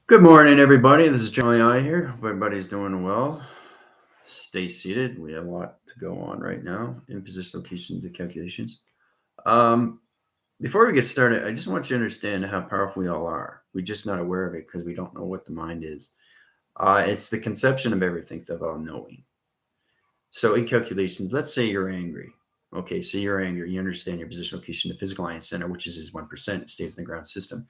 Good morning, everybody. This is Johnny I here. Hope everybody's doing well. Stay seated. We have a lot to go on right now in position locations and calculations. Um, Before we get started, I just want you to understand how powerful we all are. We're just not aware of it because we don't know what the mind is. It's the conception of everything, of all knowing. So in calculations, let's say you're angry. Okay, so you're angry. You understand your position location, the physical line center, which is 1%, it stays in the ground system.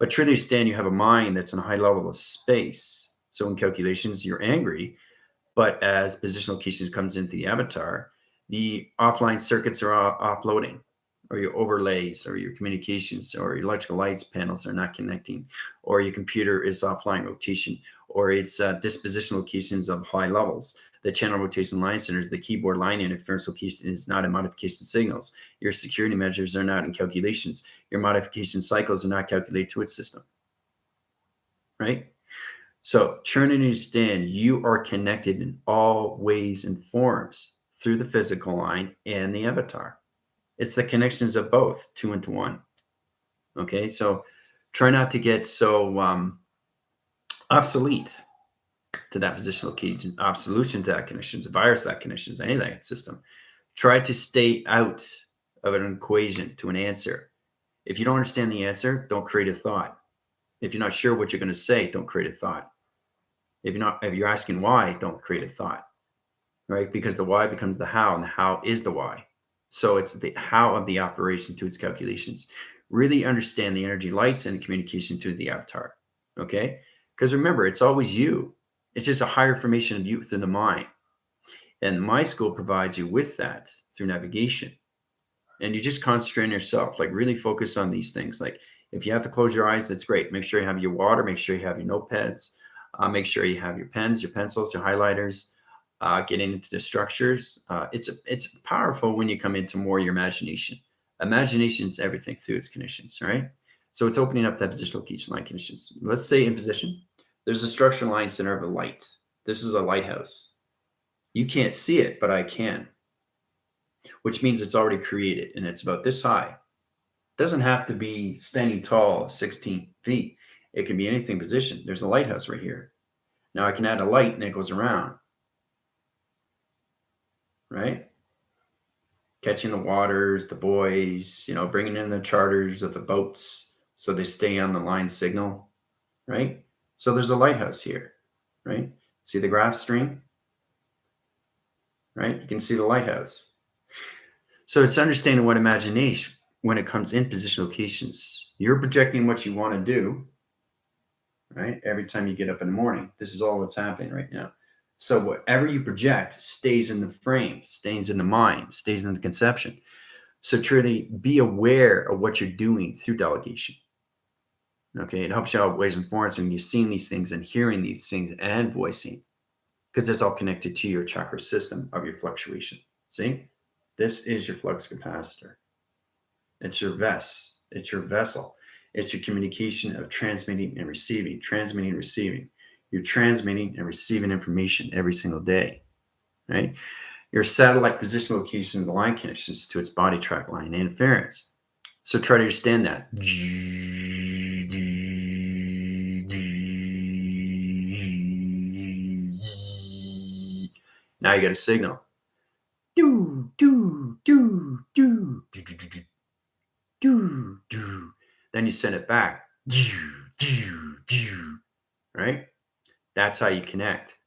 But truly understand you have a mind that's in a high level of space. So in calculations, you're angry, but as position location comes into the avatar, the offline circuits are offloading, or your overlays, or your communications, or your electrical lights panels are not connecting, or your computer is offline rotation, or it's disposition locations of high levels. The channel rotation line centers, the keyboard line interference location is not in modification signals. Your security measures are not in calculations. Your modification cycles are not calculated to its system, right? So try to understand you are connected in all ways and forms through the physical line and the avatar. It's the connections of both, two into one. Okay, so try not to get so obsolete to that position location, absolution to that connections, virus to that connections, any of that system. Try to stay out of an equation to an answer. If you don't understand the answer, don't create a thought. If you're not sure what you're going to say, don't create a thought. If you're asking why, don't create a thought, right? Because the why becomes the how, and the how is the why. So it's the how of the operation to its calculations. Really understand the energy lights and the communication through the avatar, okay? Because remember, it's always you. It's just a higher formation of you within the mind. And my school provides you with that through navigation. And you just concentrate on yourself, like really focus on these things. Like if you have to close your eyes, that's great. Make sure you have your water, make sure you have your notepads, make sure you have your pens, your pencils, your highlighters, getting into the structures. It's powerful when you come into more your imagination. Imagination is everything through its conditions, right? So it's opening up that position location line conditions. Let's say in position, there's a structure line center of a light. This is a lighthouse. You can't see it, but I can, which means it's already created and it's about this high. It doesn't have to be standing tall, 16 feet. It can be anything positioned. There's a lighthouse right here. Now I can add a light and it goes around, right? Catching the waters, the buoys, bringing in the charters of the boats so they stay on the line signal, right? So there's a lighthouse here, right? See the graph string, right? You can see the lighthouse. So it's understanding what imagination, when it comes in position locations, you're projecting what you want to do, right? Every time you get up in the morning, this is all what's happening right now. So whatever you project stays in the frame, stays in the mind, stays in the conception. So truly be aware of what you're doing through delegation. Okay, it helps you out ways and forms when you're seeing these things and hearing these things and voicing, because it's all connected to your chakra system of your fluctuation. See, this is your flux capacitor. It's your it's your vessel. It's your communication of transmitting and receiving, transmitting and receiving. You're transmitting and receiving information every single day, right? Your satellite position location of the line connections to its body track line and interference. So try to understand that. Now you got a signal. Do, do, do, do, do, do, do, do, do. Then you send it back. Do, do, do. Right? That's how you connect.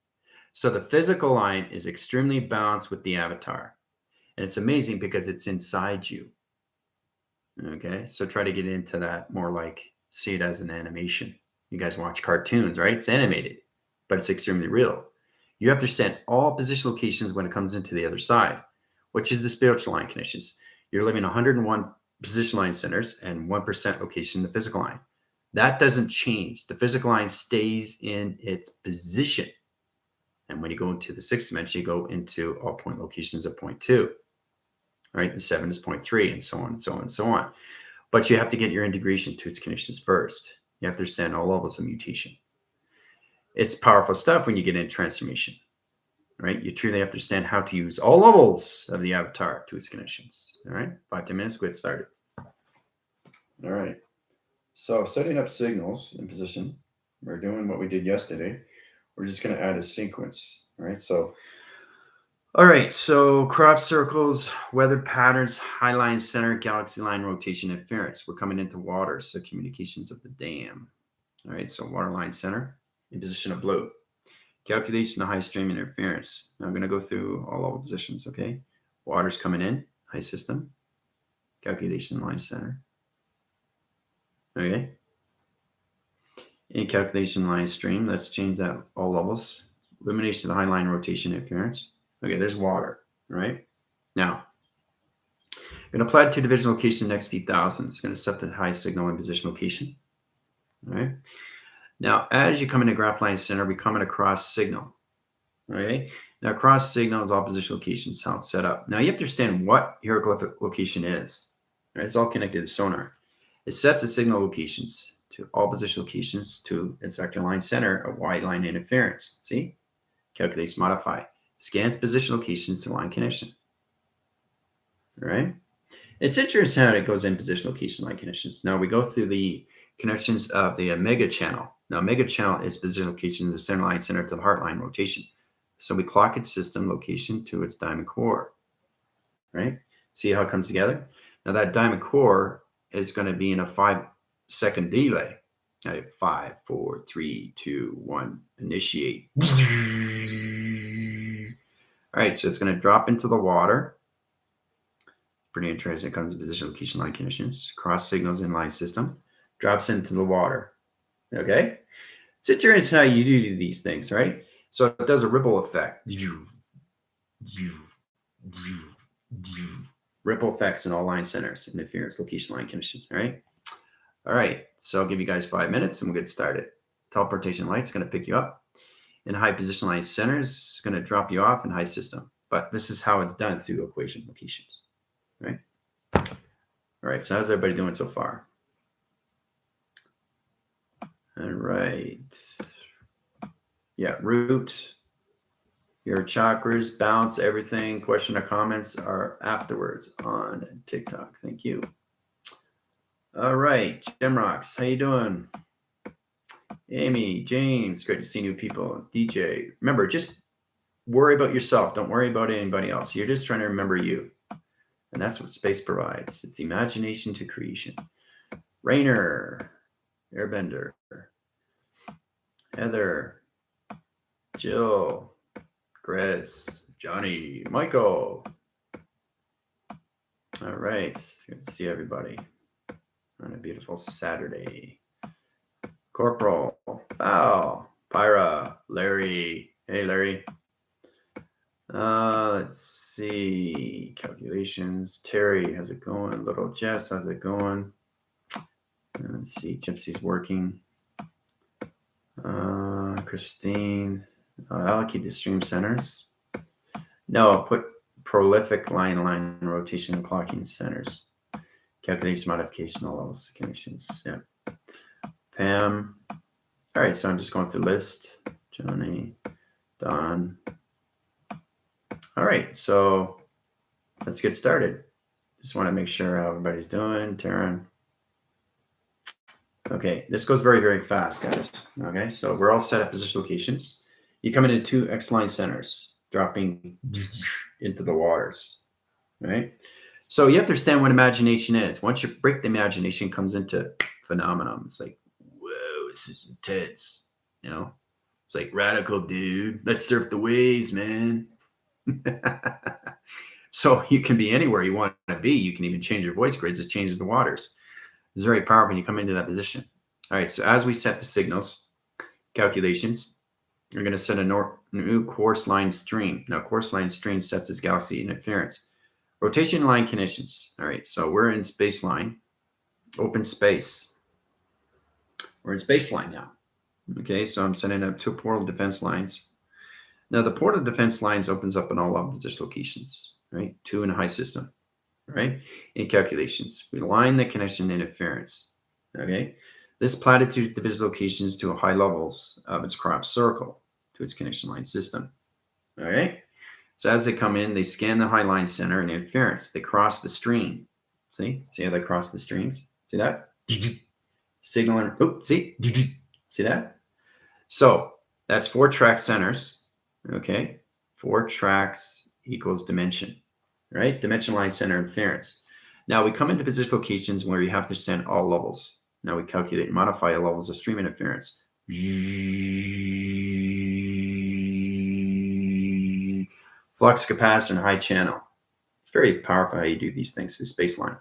So the physical line is extremely balanced with the avatar. And it's amazing because it's inside you. Okay, so try to get into that more, like see it as an animation. You guys watch cartoons, right? It's animated, but it's extremely real. You have to understand all position locations when it comes into the other side, which is the spiritual line conditions. You're living 101 position line centers and 1% location in the physical line. That doesn't change. The physical line stays in its position. And when you go into the sixth dimension, you go into all point locations of 0.2. Right? And 7 is 0.3, and so on, and so on, and so on. But you have to get your integration to its conditions first. You have to understand all levels of mutation. It's powerful stuff when you get into transformation, right? You truly have to understand how to use all levels of the avatar to its conditions. All right, 5-10 minutes, get started. All right. So setting up signals in position. We're doing what we did yesterday. We're just going to add a sequence, right? So, all right. So crop circles, weather patterns, high line center, galaxy line rotation, interference. We're coming into water, so communications of the dam. All right. So water line center in position of blue. Calculation of high stream interference. Now I'm going to go through all the positions, okay? Water's coming in, high system. Calculation line center. Okay. In calculation line stream, let's change that all levels. Illumination of the high line rotation interference. Okay, there's water, right? Now, I'm going to apply it to division location next to 1000. It's going to set the high signal in position location. All right. Now, as you come into graph line center, we come in across signal. Okay. Now, cross signal is all position locations, how it's set up. Now, you have to understand what hieroglyphic location is. Right? It's all connected to sonar. It sets the signal locations to all position locations to its vector line center of wide line interference. See? Calculates, modify. Scans position locations to line connection. All right? It's interesting how it goes in position location line connections. Now, we go through the connections of the mega channel. Now, mega channel is position location in the center line center to the heart line rotation. So we clock its system location to its diamond core, right? See how it comes together? Now that diamond core is going to be in a 5-second delay. Now 5, 4, 3, 2, 1, initiate. All right, so it's going to drop into the water. Pretty interesting. It comes in position location line conditions. Cross signals in line system. Drops into the water. Okay? It's interesting how you do these things, right? So it does a ripple effect. Ripple effects in all line centers, interference, location, line conditions. All right. All right. So I'll give you guys 5 minutes and we'll get started. Teleportation light's going to pick you up in high position line centers. It's going to drop you off in high system. But this is how it's done through equation locations. Right. All right. So how's everybody doing so far? All right. Yeah, root, your chakras, bounce, everything. Question or comments are afterwards on TikTok. Thank you. All right, Gemrocks, how you doing? Amy, James, great to see new people. DJ, remember, just worry about yourself. Don't worry about anybody else. You're just trying to remember you. And that's what space provides. It's imagination to creation. Rainer, Airbender, Heather, Jill, Chris, Johnny, Michael. All right, good to see everybody on a beautiful Saturday. Corporal, Val, Pyra, Larry. Hey, Larry. Let's see. Calculations. Terry, how's it going? Little Jess, how's it going? Let's see. Gypsy's working. Christine. Allocate the stream centers. No, put prolific line rotation and clocking centers. Calculation modification, all those conditions. Yeah. Pam. All right, so I'm just going through list. Johnny, Don. All right, so let's get started. Just want to make sure how everybody's doing. Taryn. Okay, this goes very, very fast, guys. Okay, so we're all set at position locations. You come into 2 X-line centers, dropping into the waters, right? So you have to understand what imagination is. Once you break the imagination, it comes into phenomenon. It's like, whoa, this is intense. You know, it's like radical, dude. Let's surf the waves, man. So you can be anywhere you want to be. You can even change your voice grids. It changes the waters. It's very powerful when you come into that position. All right, so as we set the signals, calculations, you're going to set a new course line stream. Now, course line stream sets its galaxy interference. Rotation line conditions. All right, so we're in space line, open space. We're in space line now. Okay, so I'm setting up 2 portal defense lines. Now, the portal defense lines opens up in all opposition locations, right? 2 in a high system, right? In calculations, we line the connection interference, okay? This platitude divides locations to high levels of its crop circle to its connection line system, all right? So as they come in, they scan the high line center and interference. They cross the stream. See how they cross the streams? See that? Signal and, see that? So that's 4 track centers. Okay. 4 tracks equals dimension, right? Dimension line center interference. Now we come into position locations where you have to send all levels. Now we calculate and modify the levels of stream interference. Flux capacitor and high channel. It's very powerful how you do these things, this baseline.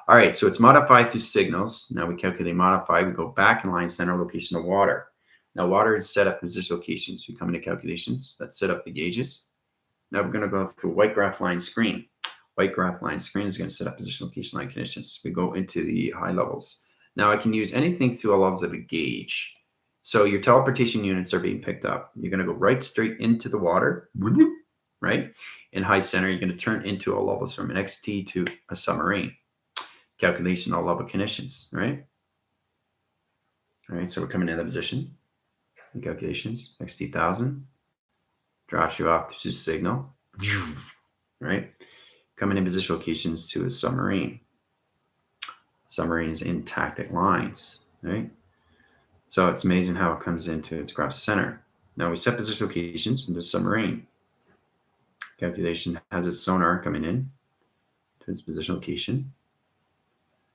All right, so it's modified through signals. Now we calculate modify. We go back in line center location of water. Now water is set up in position locations. We come into calculations. Let's set up the gauges. Now we're going to go through white graph line screen. White graph line screen is going to set up position location line conditions. We go into the high levels. Now I can use anything through all levels of a gauge. So your teleportation units are being picked up. You're going to go right straight into the water, right? In high center, you're going to turn into all levels from an XT to a submarine. Calculation, all level conditions, right? All right, so we're coming into position. In calculations, XT1000. Drops you off to signal, right? Coming in position locations to a submarine. Submarines in tactic lines, right? So it's amazing how it comes into its graph center. Now we set position locations into submarine. Calculation has its sonar coming in to its position location.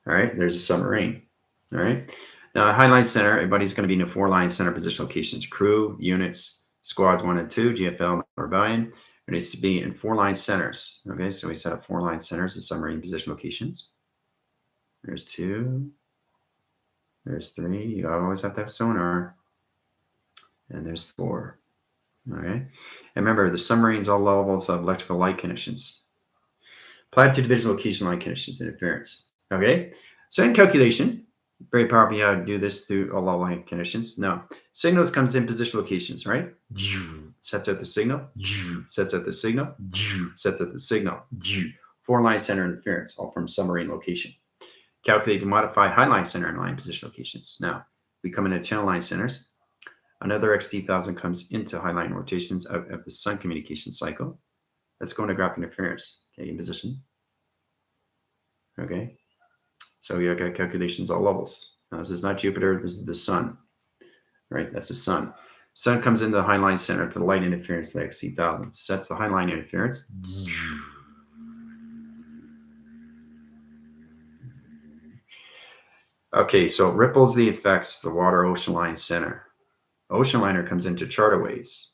All right, there's a submarine. All right. Now, at Highline Center, everybody's going to be in a 4-line center position locations. Crew, units, squads 1 and 2, GFL, rebellion. There needs to be in 4-line centers. Okay, so we set up 4-line centers and submarine position locations. There's 2. There's 3. You always have to have sonar. And there's 4. Okay. And remember, the submarines all levels of electrical light conditions. Applied to division location line conditions interference. Okay. So in calculation, very powerful how to do this through all level line conditions. No. Signals comes in position locations, right? Sets out the signal. Sets out the signal. Sets out the signal. 4-line center interference, all from submarine location. Calculate and modify highline center and line position locations. Now, we come into channel line centers. Another XT1000 comes into highline rotations out of the sun communication cycle. Let's go into graph interference. Okay, in position. Okay. So we got calculations all levels. Now, this is not Jupiter, this is the sun. Right? That's the sun. Sun comes into the highline center to the light interference to the XT1000. Sets the highline interference. Okay, so it ripples the effects to the water ocean line center. Ocean liner comes into charter waves.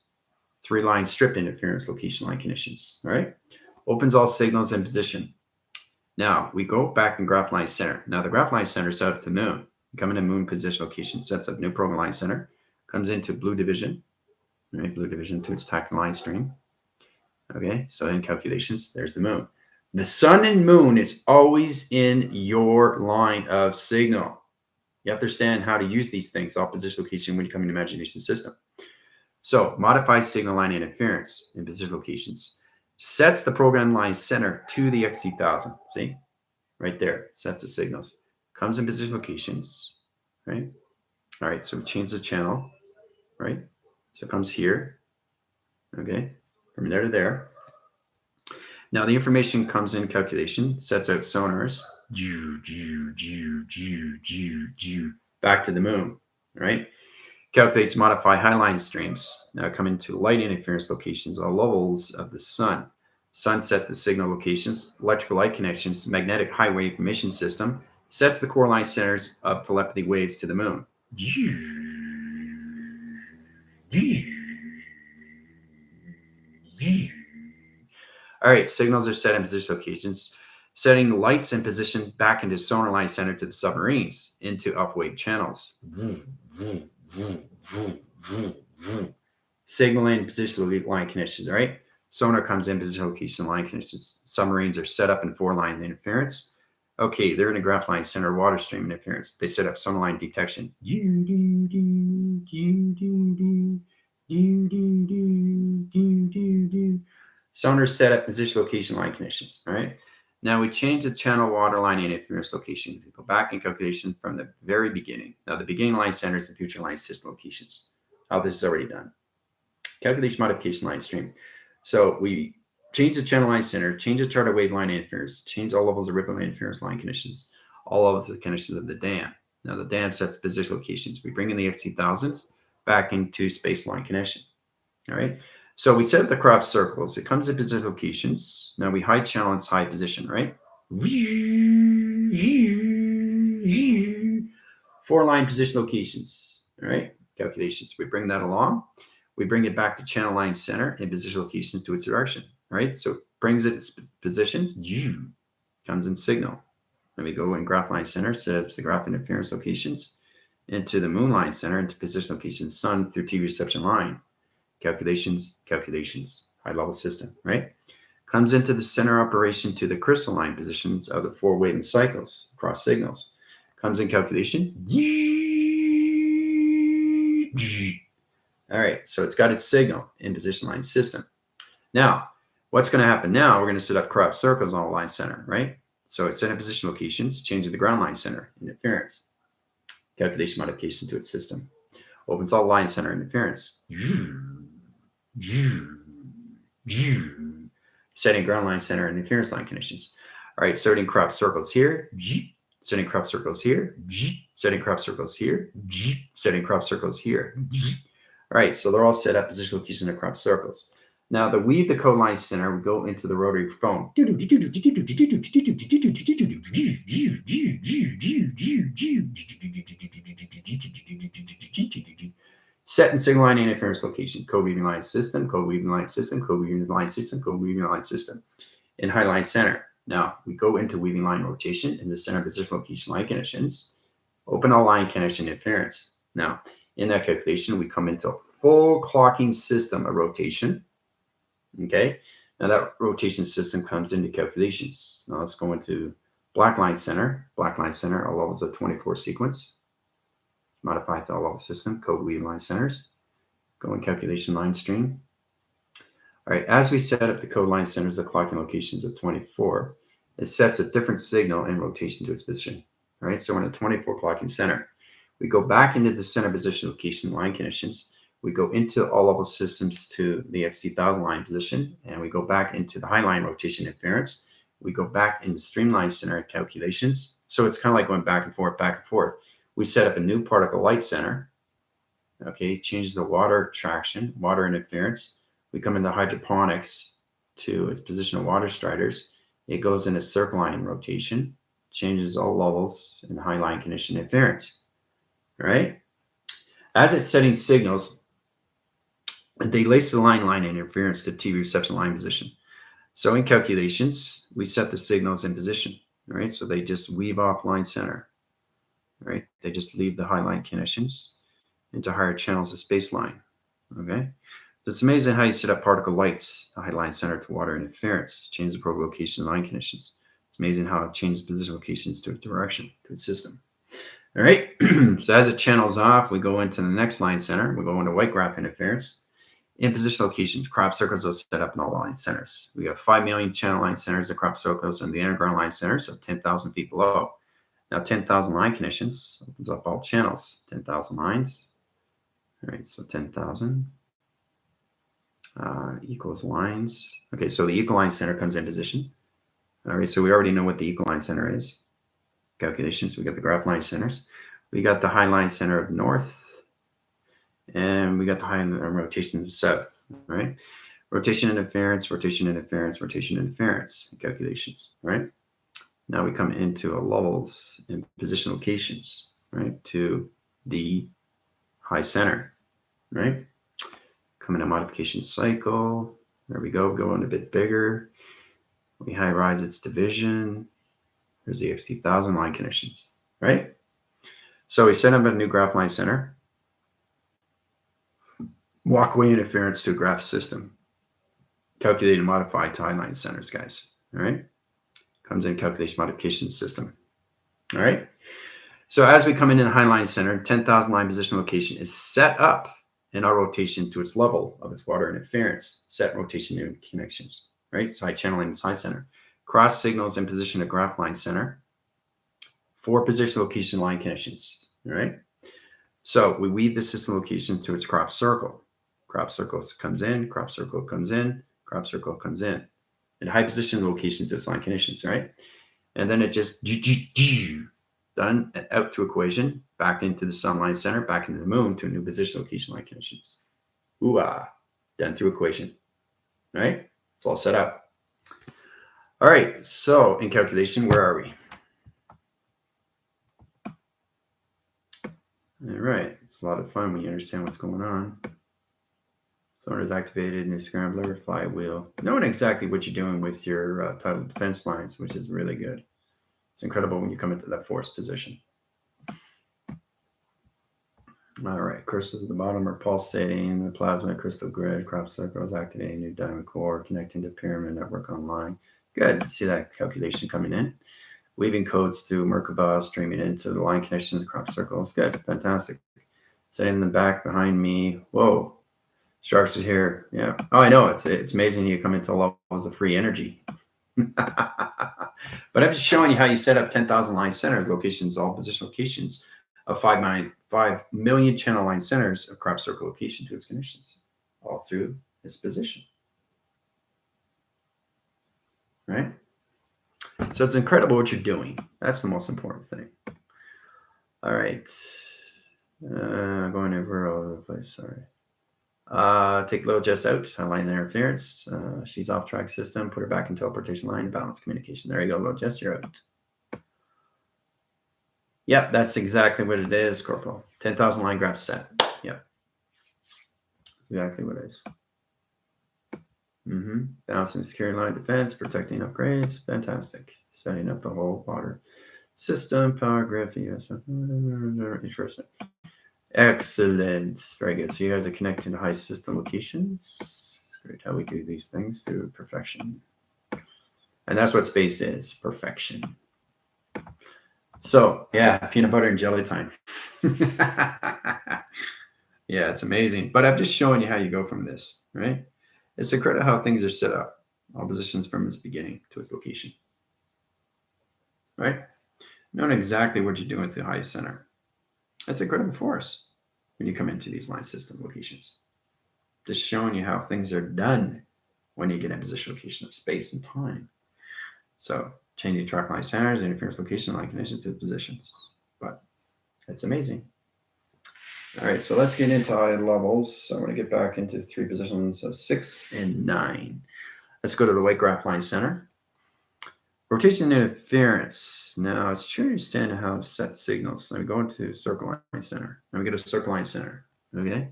3-line strip interference location line conditions. All right. Opens all signals in position. Now we go back in graph line center. Now the graph line center is out to moon. Coming to moon position location, sets up new program line center. Comes into blue division. Right, blue division to its tactile line stream. Okay, so in calculations, there's the moon. The sun and moon is always in your line of signal. You have to understand how to use these things, all position location, when you come in the imagination system. So modify signal line interference in position locations. Sets the program line center to the XT1000. See? Right there. Sets the signals. Comes in position locations. Right? All right, so we change the channel. Right? So it comes here. Okay? From there to there. Now the information comes in calculation, sets out sonars. Back to the moon. Right? Calculates modify highline streams. Now come into light interference locations, all levels of the sun. Sun sets the signal locations, electrical light connections, magnetic high wave emission system, sets the core line centers of telepathy waves to the moon. All right, signals are set in position locations, setting the lights in position back into sonar line center to the submarines, into upwave channels. Signal in position line conditions, all right? Sonar comes in position location line conditions. Submarines are set up in 4-line interference. Okay, they're in a graph line center water stream interference. They set up sonar line detection. Sonar set up position location line conditions, all right? Now we change the channel water line interference location. We go back in calculation from the very beginning. Now the beginning line centers the future line system locations. How this is already done. Calculation modification line stream. So we change the channel line center, change the charter wave line interference, change all levels of ripple line interference line conditions, all levels of the conditions of the dam. Now the dam sets position locations. We bring in the XT1000s, back into space line connection. All right. So we set up the crop circles. It comes in position locations. Now we high channel its high position, right? 4-line position locations. All right. Calculations. We bring that along. We bring it back to channel line center and position locations to its direction. Right. So it brings it positions. Comes in signal. Then we go in graph line center, sets the graph interference locations into the moon line center, into position location sun through TV reception line. Calculations, high level system, right? Comes into the center operation to the crystalline positions of the 4 waving cycles across signals. Comes in calculation. All right, so it's got its signal in position line system. Now, what's going to happen now? We're going to set up crop circles on the line center, right? So it's set in position locations, changing the ground line center interference. Calculation modification to its system. Opens all line center interference. Setting ground line center and interference line conditions. All right, setting crop circles here. Setting crop circles here. Setting crop circles here. Setting crop circles here. All right, so they're all set up position location of crop circles. Now, to weave the code line center, we go into the rotary phone. Set and signal line interference location. Code weaving line system, code weaving line system, code weaving line system, code weaving line system. In high line center. Now, we go into weaving line rotation in the center position location line conditions. Open all line connection interference. Now, in that calculation, we come into a full clocking system of rotation. Okay, now that rotation system comes into calculations. Now let's go into black line center, all levels of 24 sequence. Modify to all level system, code weave line centers. Go in calculation line stream. All right, as we set up the code line centers, the clocking locations of 24, it sets a different signal and rotation to its position. All right, so we're in a 24 clocking center. We go back into the center position location line conditions. We go into all level systems to the XT1000 line position, and we go back into the high line rotation interference. We go back into streamline center calculations. So it's kind of like going back and forth, back and forth. We set up a new particle light center. Okay, change the water traction, water interference. We come into hydroponics to its position of water striders. It goes into circle line rotation, changes all levels in high line condition interference. All right. As it's setting signals, they lace the line interference to TV reception line position. So in calculations, we set the signals in position. All right. So they just weave off line center. All right. They just leave the high line conditions into higher channels of space line. Okay. So it's amazing how you set up particle lights, high line center to water interference, change the probe location line conditions. It's amazing how it changes position locations to its direction, to its system. All right. So as it channels off, we go into the next line center. We go into white graph interference. In position locations, crop circles are set up in all line centers. We have 5 million channel line centers of crop circles and the underground line centers, so 10,000 feet below. Now 10,000 line conditions opens up all channels, 10,000 lines. All right, so 10,000 equals lines. Okay, so the equal line center comes in position. All right, so we already know what the equal line center is. Calculations, we got the graph line centers. We got the high line center of north. And we got the high rotation of south, right? Rotation interference, rotation interference, rotation interference calculations, right? Now we come into a levels and position locations, right? To the high center, right? Come into modification cycle. There we go, going a bit bigger. We high rise its division. There's the XT1000 line conditions, right? So we set up a new graph line center. Walkway interference to a graph system. Calculate and modify to high line centers, guys. All right. Comes in calculation modification system. All right. So as we come in the high line center, 10,000 line position location is set up in our rotation to its level of its water interference, set rotation and connections, right? So high channeling is high center. Cross signals in position of graph line center. 4 position location line connections. All right. So we weave the system location to its crop circle. Crop circle comes in, crop circle comes in, crop circle comes in. And high position location to its line conditions, right? And then it just done, and out through equation, back into the sun line center, back into the moon to a new position location line conditions. Ooh, done through equation, right? It's all set up. All right, so in calculation, where are we? All right, it's a lot of fun when you understand what's going on. Sonar is activated, new scrambler, flywheel. Knowing exactly what you're doing with your tidal defense lines, which is really good. It's incredible when you come into that force position. All right, crystals at the bottom are pulsating. The plasma crystal grid, crop circle is activating, new diamond core, connecting to pyramid network online. Good, see that calculation coming in. Weaving codes through Merkaba, streaming into the line connections, the crop circles. Good, fantastic. Setting in the back behind me. Whoa, Sharks are here. Yeah. Oh, I know. It's amazing you come into levels of free energy. But I'm just showing you how you set up 10,000 line centers, locations, all position locations of 5 million channel line centers of crop circle location to its connections, all through its position. Right? So it's incredible what you're doing. That's the most important thing. All right. Going over all over the place. Sorry. Take little Jess out, align the interference. She's off track system, put her back in teleportation line, balance communication. There you go, little Jess, you're out. Yep, that's exactly what it is, Corporal. 10,000 line graph set. Yep. That's exactly what it is. Balancing security line defense, protecting upgrades. Fantastic. Setting up the whole water system, power grid, yes. Excellent. Very good. So you guys are connecting to high system locations. Great how we do these things through perfection. And that's what space is, perfection. So yeah, peanut butter and jelly time. Yeah, it's amazing. But I'm just showing you how you go from this, right? It's incredible how things are set up. All positions from its beginning to its location. Right? Knowing exactly what you're doing through high center. That's incredible force when you come into these line system locations. Just showing you how things are done when you get in position location of space and time. So changing track line centers, interference location, line connection to positions. But it's amazing. All right, so let's get into high levels. So I'm going to get back into 3 positions of 6 and 9. Let's go to the white graph line center. Rotation interference. Now it's trying to understand how to set signals. So I'm going to circle line center. Now we get a circle line center. Okay.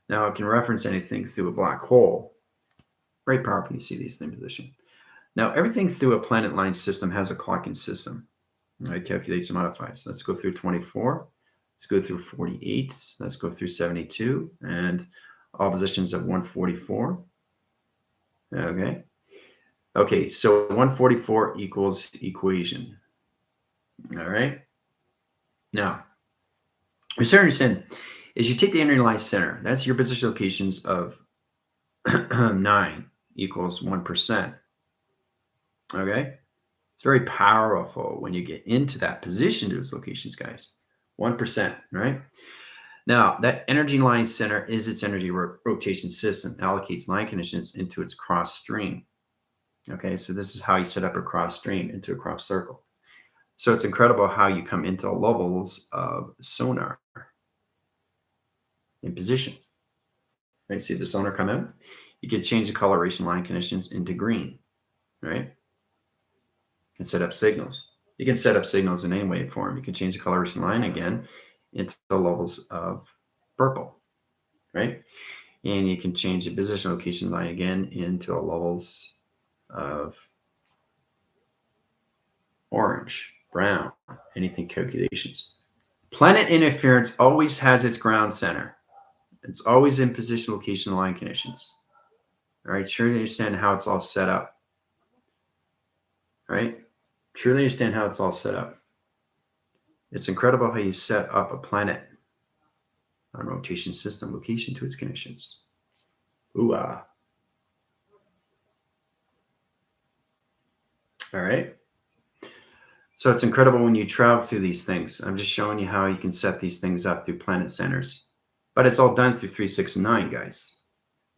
Now it can reference anything through a black hole. Very powerful when you see these in position. Now everything through a planet line system has a clocking system. It calculates and modifies. So let's go through 24. Let's go through 48. Let's go through 72 and all positions of 144. Okay. Okay, so 144 equals equation. All right. Now, we start to understand is you take the energy line center. That's your position locations of 9 equals 1%. Okay. It's very powerful when you get into that position to those locations, guys. 1%, right? Now, that energy line center is its energy rotation system, allocates line conditions into its cross stream. Okay, so this is how you set up a cross stream into a crop circle. So it's incredible how you come into levels of sonar in position. Right, see the sonar come out? You can change the coloration line conditions into green, right? You can set up signals. You can set up signals in any waveform. You can change the coloration line again into the levels of purple, right? And you can change the position location line again into levels of orange, brown, anything calculations. Planet interference always has its ground center. It's always in position, location, line conditions. All right, truly understand how it's all set up. All right, truly understand how it's all set up. It's incredible how you set up a planet on rotation system, location to its connections. Ooh, ah. All right. So it's incredible when you travel through these things. I'm just showing you how you can set these things up through planet centers. But it's all done through 3, 6, and 9, guys.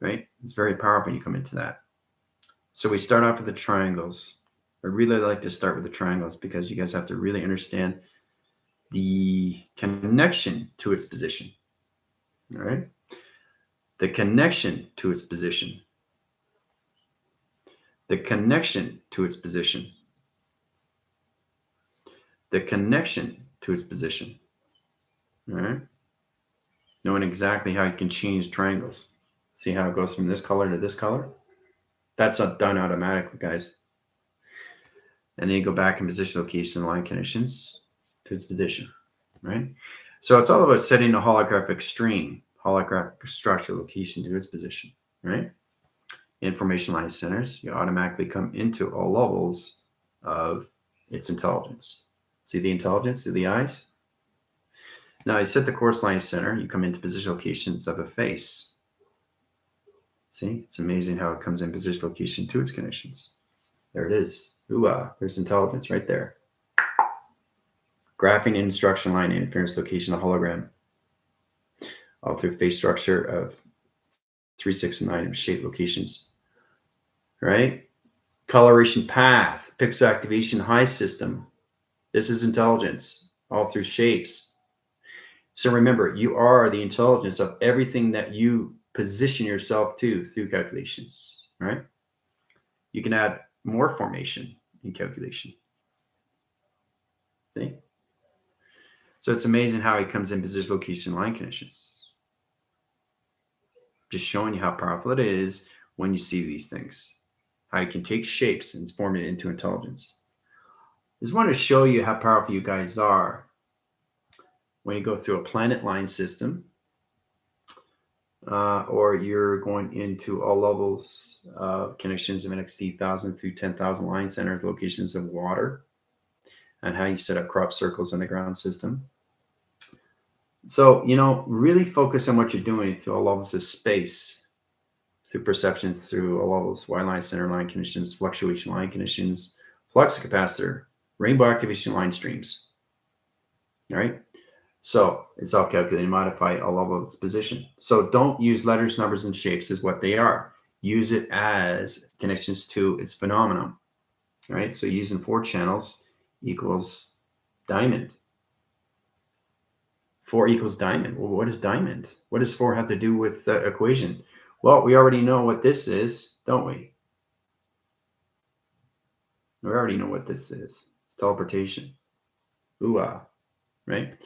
Right? It's very powerful when you come into that. So we start off with the triangles. I really like to start with the triangles because you guys have to really understand the connection to its position. All right. The connection to its position. The connection to its position. The connection to its position. All right. Knowing exactly how you can change triangles. See how it goes from this color to this color? That's not done automatically, guys. And then you go back in position, location, line conditions to its position, right? So it's all about setting the holographic stream, holographic structure location to its position, right? Information line centers, you automatically come into all levels of its intelligence. See the intelligence of the eyes? Now you set the course line center, you come into position locations of a face. See, it's amazing how it comes in position location to its conditions. There it is. Ooh, there's intelligence right there. Graphing instruction line interference location of hologram. All through face structure of 3, 6, and 9 shape locations. Right? Coloration path, pixel activation high system. This is intelligence all through shapes. So remember, you are the intelligence of everything that you position yourself to through calculations, right? You can add more formation in calculation. See? So it's amazing how it comes in position, location, line conditions. Just showing you how powerful it is when you see these things. How you can take shapes and form it into intelligence. I just want to show you how powerful you guys are when you go through a planet line system, or you're going into all levels of connections of NXT 1000 through 10,000 line centers, locations of water, and how you set up crop circles on the ground system. So, really focus on what you're doing through all levels of space, through perceptions, through all levels, Y line, center line conditions, fluctuation line conditions, flux capacitor, rainbow activation line streams. All right. So it's all calculated, modify all levels of position. So don't use letters, numbers, and shapes as what they are. Use it as connections to its phenomenon. All right. So using 4 channels equals diamond. 4 equals diamond. Well, what is diamond? What does 4 have to do with the equation? Well, we already know what this is, don't we? We already know what this is. It's teleportation. Ooh-ah, right?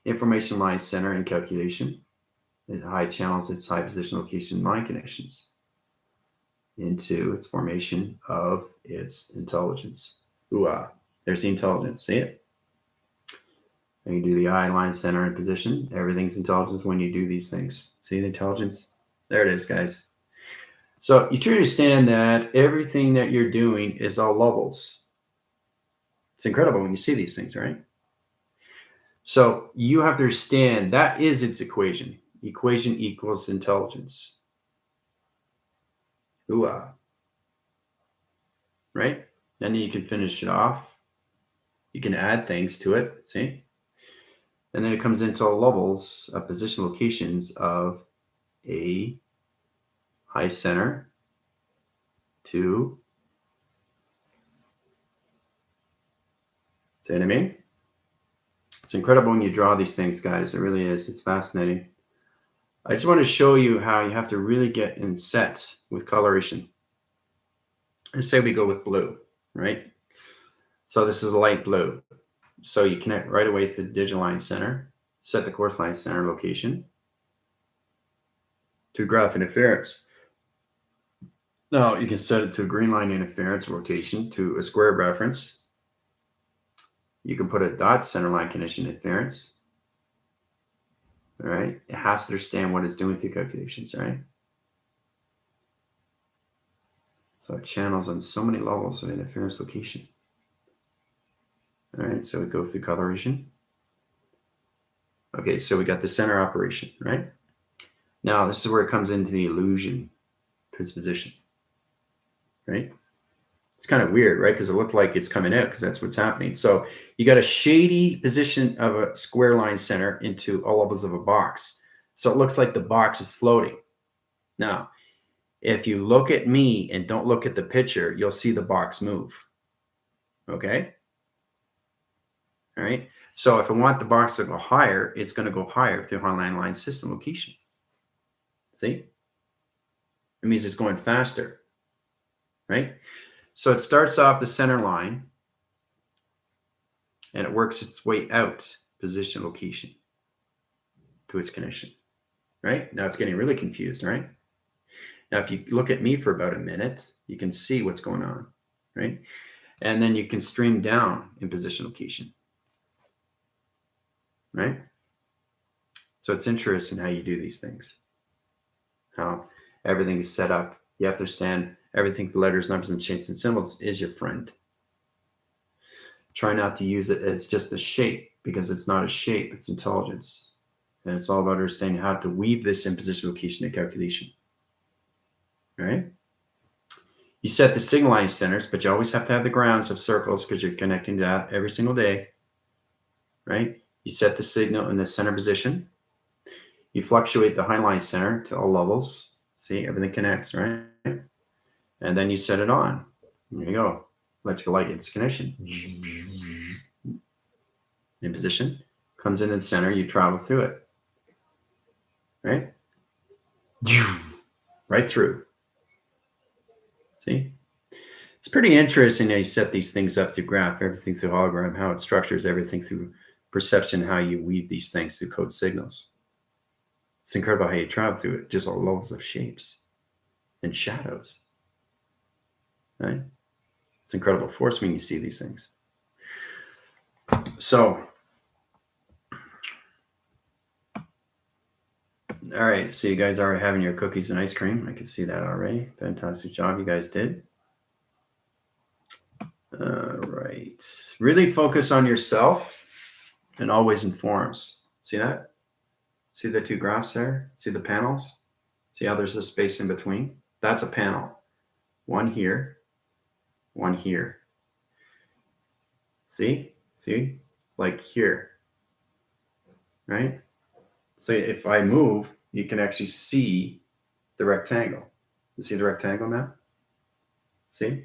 Information line center and calculation. It high channels its high position location line connections into its formation of its intelligence. Ooh-ah, there's the intelligence. See it? And you do the eye, line, center, and position. Everything's intelligence when you do these things. See the intelligence? There it is, guys. So you truly understand that everything that you're doing is all levels. It's incredible when you see these things, right? So you have to understand that is its equation. Equation equals intelligence. Ooh-ah. Right? Then you can finish it off. You can add things to it, see? And then it comes into all levels of position locations of a high center to, see what I mean? It's incredible when you draw these things, guys. It really is. It's fascinating. I just want to show you how you have to really get in set with coloration. Let's say we go with blue, right? So this is a light blue. So you connect right away to the digital line center, set the course line center location to graph interference. Now you can set it to a green line interference rotation to a square reference. You can put a dot center line condition interference. All right. It has to understand what it's doing through calculations, right? So it channels on so many levels of interference location. All right. So we go through coloration. Okay. So we got the center operation, right? Now this is where it comes into the illusion to its position, right? It's kind of weird, right? Because it looked like it's coming out because that's what's happening. So you got a shady position of a square line center into all levels of a box. So it looks like the box is floating. Now, if you look at me and don't look at the picture, you'll see the box move. Okay. All right. So if I want the box to go higher, it's going to go higher through highline line system location. See? It means it's going faster, right? So it starts off the center line and it works its way out position location to its connection, right? Now it's getting really confused, right? Now, if you look at me for about a minute, you can see what's going on, right? And then you can stream down in position location, right? So it's interesting how you do these things, how everything is set up. You have to understand everything, the letters, numbers, and shapes and symbols is your friend. Try not to use it as just a shape, because it's not a shape, it's intelligence. And it's all about understanding how to weave this in position, location, and calculation. All right? You set the signal line centers, but you always have to have the grounds of circles because you're connecting to that every single day. Right? You set the signal in the center position. You fluctuate the highline center to all levels. See, everything connects, right? And then you set it on. There you go. Electrical light gets connection. In position. Comes in the center. You travel through it. Right? Right through. See? It's pretty interesting how you set these things up through graph, everything through hologram, how it structures everything through perception, how you weave these things through code signals. It's incredible how you travel through it, just all levels of shapes and shadows. Right? It's incredible force when you see these things. So, all right, so you guys are having your cookies and ice cream. I can see that already. Fantastic job you guys did. All right. Really focus on yourself and always informs. See that? See the two graphs there? See the panels? See how there's a space in between? That's a panel. One here, one here. See? See? It's like here. Right? So if I move, you can actually see the rectangle. You see the rectangle now? See?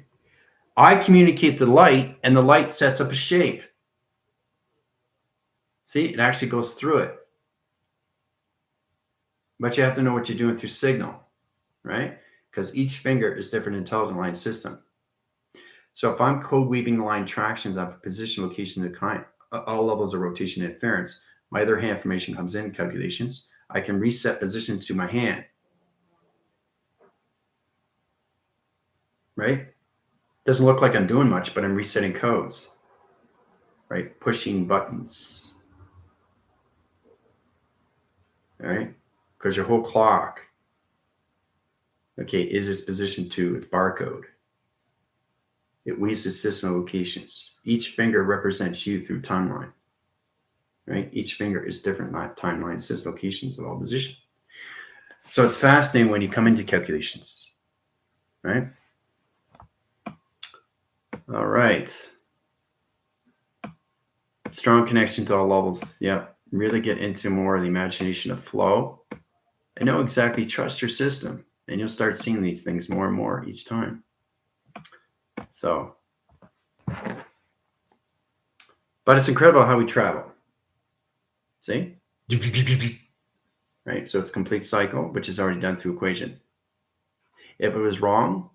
I communicate the light, and the light sets up a shape. See? It actually goes through it. But you have to know what you're doing through signal, right? Because each finger is different intelligent line system. So if I'm code weaving the line tractions of position, location, and kind, all levels of rotation and interference, my other hand information comes in calculations. I can reset position to my hand, right? Doesn't look like I'm doing much, but I'm resetting codes, right? Pushing buttons, all right? Because your whole clock, okay, is its position to its barcode. It weaves the system locations. Each finger represents you through timeline, right? Each finger is different timeline, system locations of all position. So it's fascinating when you come into calculations, right? All right. Strong connection to all levels. Yeah. Really get into more of the imagination of flow. And know exactly, trust your system. And you'll start seeing these things more and more each time. So, but it's incredible how we travel. See? Right? So it's complete cycle, which is already done through equation. If it was wrong,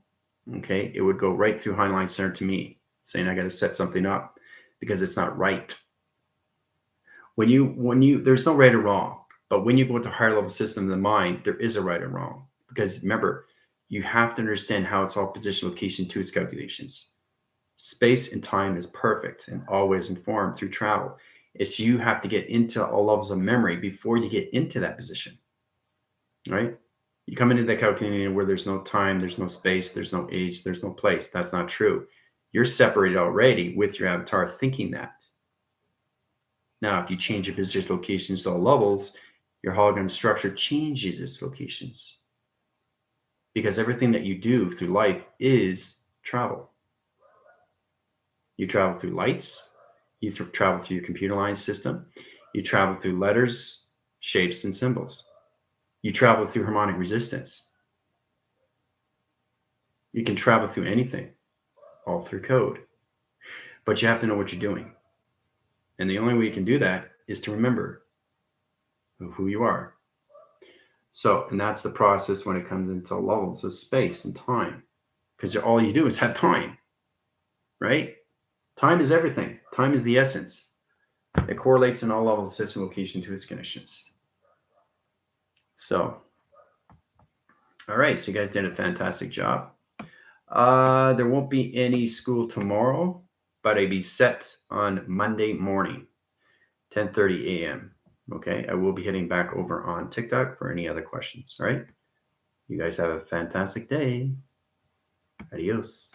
okay, it would go right through highline center to me, saying I got to set something up because it's not right. When you there's no right or wrong, but when you go into a higher level system of the mind, there is a right or wrong. Because remember, you have to understand how it's all position, location to its calculations. Space and time is perfect and always informed through travel. It's you have to get into all levels of memory before you get into that position, right? You come into that calculator where there's no time, there's no space, there's no age, there's no place. That's not true. You're separated already with your avatar thinking that. Now, if you change your position locations to all levels, your hologram structure changes its locations. Because everything that you do through life is travel. You travel through lights, you travel through your computer line system, you travel through letters, shapes, and symbols. You travel through harmonic resistance. You can travel through anything, all through code. But you have to know what you're doing. And the only way you can do that is to remember who you are. So, and that's the process when it comes into levels of space and time, because all you do is have time, right? Time is everything. Time is the essence. It correlates in all levels of system location to its conditions. So, all right. So you guys did a fantastic job. There won't be any school tomorrow, but I'll be set on Monday morning, 10:30 a.m. Okay. I will be heading back over on TikTok for any other questions. All right. You guys have a fantastic day. Adios.